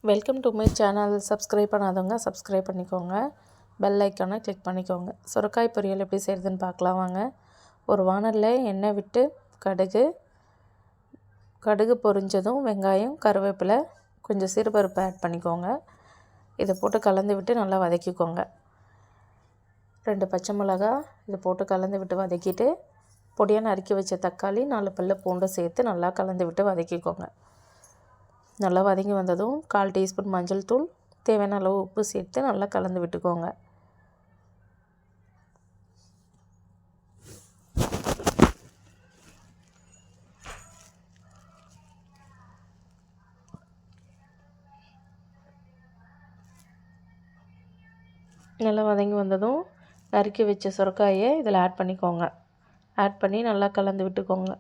Welcome to my channel. Subscribe பண்ணாதவங்க subscribe பண்ணிக்கோங்க. Bell ஐக்கானை கிளிக் பண்ணிக்கோங்க. சுரைக்காய் பொரியல் எப்படி செய்கிறதுன்னு பார்க்கலாம் வாங்க. ஒரு வானலில் எண்ணெய் விட்டு கடுகு பொரிஞ்சதும் வெங்காயம், கருவேப்பிலை, கொஞ்சம் சிறுபருப்பு ஆட் பண்ணிக்கோங்க. இதை போட்டு கலந்து விட்டு நல்லா வதக்கிக்கோங்க. 2 பச்சை மிளகா இதை போட்டு கலந்து விட்டு வதக்கிட்டு பொடியாக நறுக்கி வச்ச தக்காளி, 4 பல்லு பூண்டு சேர்த்து நல்லா கலந்து விட்டு வதக்கிக்கோங்க. நல்லா வதங்கி வந்ததும் 1/4 டீஸ்பூன் மஞ்சள் தூள், தேவையான அளவு உப்பு சேர்த்து நல்லா கலந்து விட்டுக்கோங்க. நல்லா வதங்கி வந்ததும் நறுக்கி வச்ச சுரைக்காயை இதில் ஆட் பண்ணிக்கோங்க. ஆட் பண்ணி நல்லா கலந்து விட்டுக்கோங்க.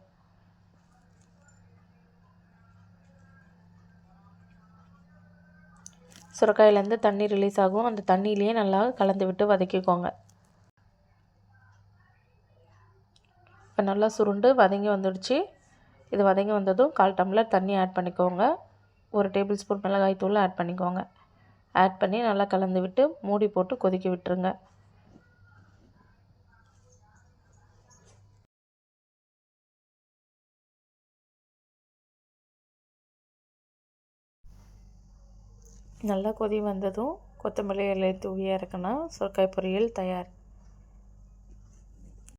சுரைக்காயிலேருந்து தண்ணி ரிலீஸ் ஆகும். அந்த தண்ணியிலேயே நல்லா கலந்து விட்டு வதக்கிக்கோங்க. இப்போ நல்லா சுருண்டு வதங்கி வந்துடுச்சு. இது வதங்கி வந்ததும் 1/4 டம்ளர் தண்ணி ஆட் பண்ணிக்கோங்க. 1 டேபிள் ஸ்பூன் மிளகாய் தூள் ஆட் பண்ணிக்கோங்க. ஆட் பண்ணி நல்லா கலந்து விட்டு மூடி போட்டு கொதிக்க விட்டுருங்க. நல்லா கொதி வந்ததும் கொத்தமல்லி இலையை தூவி இறக்குனா சுரைக்காய் பொரியல் தயார்.